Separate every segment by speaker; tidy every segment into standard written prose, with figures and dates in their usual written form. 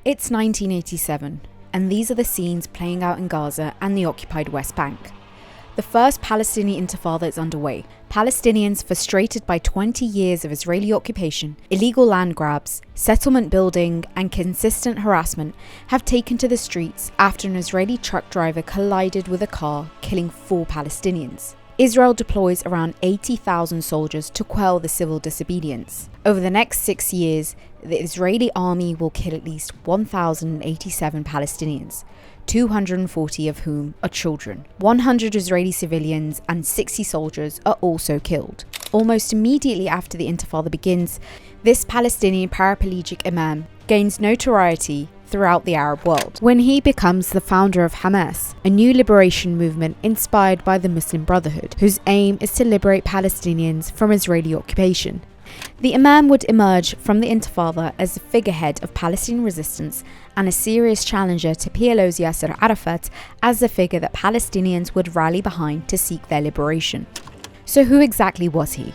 Speaker 1: It's 1987, and these are the scenes playing out in Gaza and the occupied West Bank. The first Palestinian intifada is underway. Palestinians, frustrated by 20 years of Israeli occupation, illegal land grabs, settlement building, and consistent harassment, have taken to the streets after an Israeli truck driver collided with a car, killing 4 Palestinians. Israel deploys around 80,000 soldiers to quell the civil disobedience. Over the next 6 years, the Israeli army will kill at least 1,087 Palestinians, 240 of whom are children. 100 Israeli civilians and 60 soldiers are also killed. Almost immediately after the Intifada begins, this Palestinian paraplegic imam gains notoriety throughout the Arab world when he becomes the founder of Hamas, a new liberation movement inspired by the Muslim Brotherhood, whose aim is to liberate Palestinians from Israeli occupation. The Imam would emerge from the Intifada as the figurehead of Palestinian resistance and a serious challenger to PLO's Yasser Arafat as the figure that Palestinians would rally behind to seek their liberation. So who exactly was he?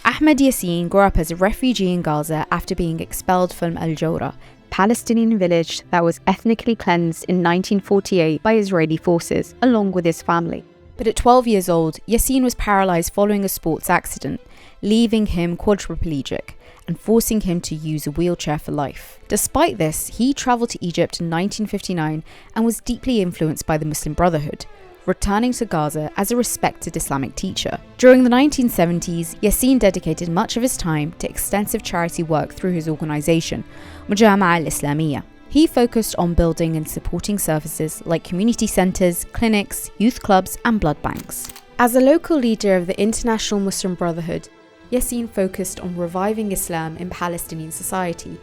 Speaker 1: Ahmed Yasin grew up as a refugee in Gaza after being expelled from Al-Jawra, Palestinian village that was ethnically cleansed in 1948 by Israeli forces, along with his family. But at 12 years old, Yasin was paralysed following a sports accident, leaving him quadriplegic and forcing him to use a wheelchair for life. Despite this, he travelled to Egypt in 1959 and was deeply influenced by the Muslim Brotherhood, returning to Gaza as a respected Islamic teacher. During the 1970s, Yasin dedicated much of his time to extensive charity work through his organisation, Mujama'a al-Islamiyya. He focused on building and supporting services like community centres, clinics, youth clubs and blood banks. As a local leader of the International Muslim Brotherhood, Yasin focused on reviving Islam in Palestinian society,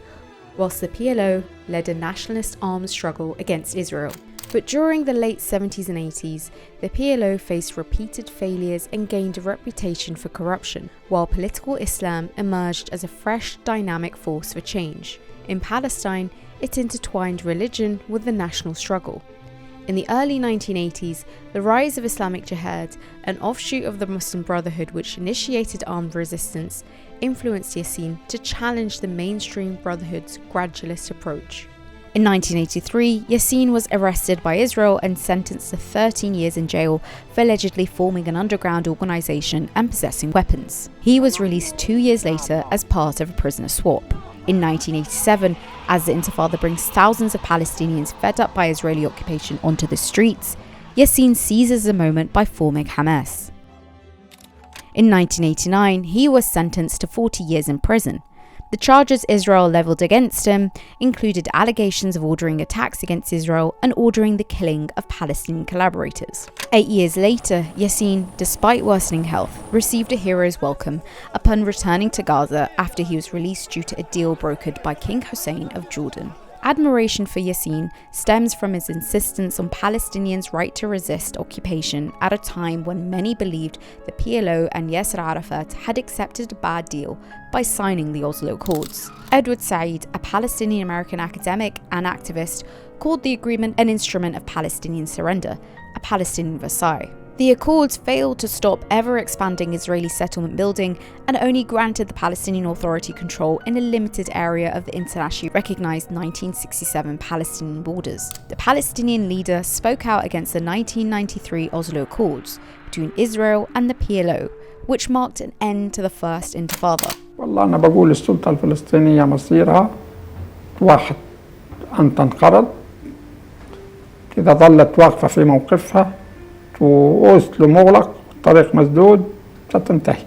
Speaker 1: whilst the PLO led a nationalist armed struggle against Israel. But during the late 70s and 80s, the PLO faced repeated failures and gained a reputation for corruption, while political Islam emerged as a fresh, dynamic force for change. In Palestine, it intertwined religion with the national struggle. In the early 1980s, the rise of Islamic Jihad, an offshoot of the Muslim Brotherhood which initiated armed resistance, influenced Yasin to challenge the mainstream Brotherhood's gradualist approach. In 1983, Yasin was arrested by Israel and sentenced to 13 years in jail for allegedly forming an underground organisation and possessing weapons. He was released 2 years later as part of a prisoner swap. In 1987, as the Intifada brings thousands of Palestinians fed up by Israeli occupation onto the streets, Yasin seizes the moment by forming Hamas. In 1989, he was sentenced to 40 years in prison. The charges Israel levelled against him included allegations of ordering attacks against Israel and ordering the killing of Palestinian collaborators. 8 years later, Yasin, despite worsening health, received a hero's welcome upon returning to Gaza after he was released due to a deal brokered by King Hussein of Jordan. Admiration for Yasin stems from his insistence on Palestinians' right to resist occupation at a time when many believed the PLO and Yasser Arafat had accepted a bad deal by signing the Oslo Accords. Edward Said, a Palestinian-American academic and activist, called the agreement an instrument of Palestinian surrender, a Palestinian Versailles. The Accords failed to stop ever-expanding Israeli settlement building and only granted the Palestinian Authority control in a limited area of the internationally recognized 1967 Palestinian borders. The Palestinian leader spoke out against the 1993 Oslo Accords between Israel and the PLO, which marked an end to the First Intifada.
Speaker 2: والله أنا بقول السلطة الفلسطينية مصيرها واحد أن تنقرض إذا ظلت واقفة في موقفها وأوسلو مغلق والطريق مسدود ستنتهي.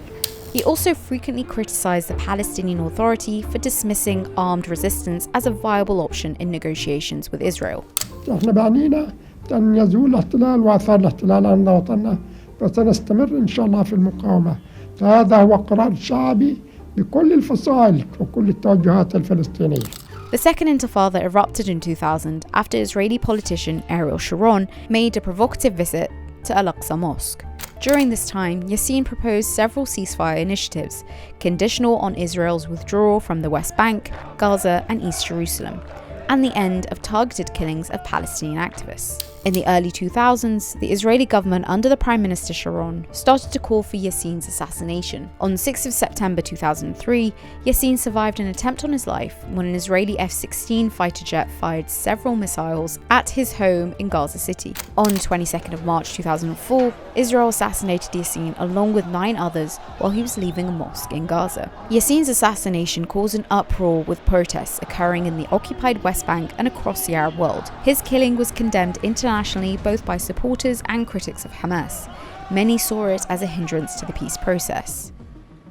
Speaker 1: He also frequently criticized the Palestinian Authority for dismissing armed resistance as a viable option in negotiations with Israel.
Speaker 3: احنا بعنينا أن يزول الاحتلال وآثار الاحتلال عن وطننا وسنستمر إن شاء الله في المقاومة. فهذا هو قرار شعبي بكل الفصائل وكل التوجهات الفلسطينية.
Speaker 1: The Second Intifada erupted in 2000 after Israeli politician Ariel Sharon made a provocative visit to Al-Aqsa Mosque. During this time, Yasin proposed several ceasefire initiatives, conditional on Israel's withdrawal from the West Bank, Gaza and East Jerusalem, and the end of targeted killings of Palestinian activists. In the early 2000s, the Israeli government under the Prime Minister Sharon started to call for Yasin's assassination. On 6 September 2003, Yasin survived an attempt on his life when an Israeli F-16 fighter jet fired several missiles at his home in Gaza City. On 22nd of March 2004, Israel assassinated Yasin along with 9 others while he was leaving a mosque in Gaza. Yasin's assassination caused an uproar with protests occurring in the occupied West Bank and across the Arab world. His killing was condemned internationally both by supporters and critics of Hamas. Many saw it as a hindrance to the peace process.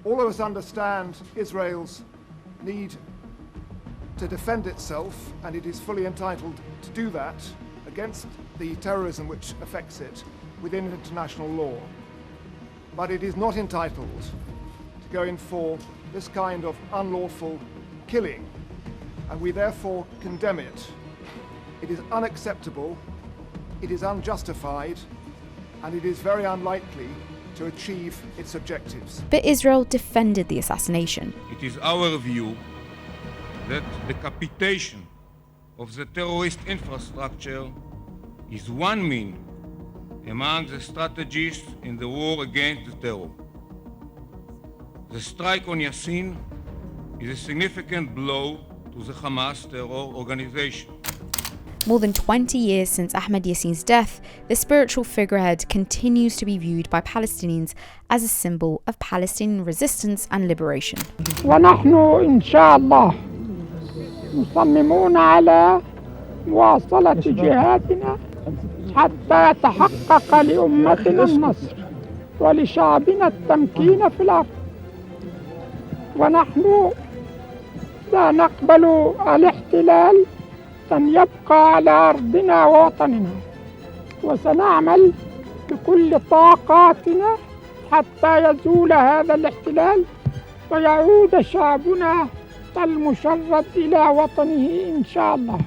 Speaker 4: All of us understand Israel's need to defend itself, and it is fully entitled to do that against the terrorism which affects it within international law. But it is not entitled to go in for this kind of unlawful killing, and we therefore condemn it. It is unacceptable, it is unjustified, and it is very unlikely to achieve its objectives.
Speaker 1: But Israel defended the assassination.
Speaker 5: It is our view that decapitation of the terrorist infrastructure is one mean among the strategies in the war against the terror. The strike on Yasin is a significant blow to the Hamas terror organization.
Speaker 1: More than 20 years since Ahmed Yasin's death, the spiritual figurehead continues to be viewed by Palestinians as a symbol of Palestinian resistance and liberation.
Speaker 2: ونحن إن شاء الله مصممون على مواصلة جهادنا حتى يتحقق لأمتنا النصر ولشعبنا التمكين في الأرض. ونحن لا نقبل الاحتلال أن يبقى على أرضنا ووطننا، وسنعمل بكل طاقاتنا حتى يزول هذا الاحتلال ويعود شعبنا المشرد إلى وطنه إن شاء الله.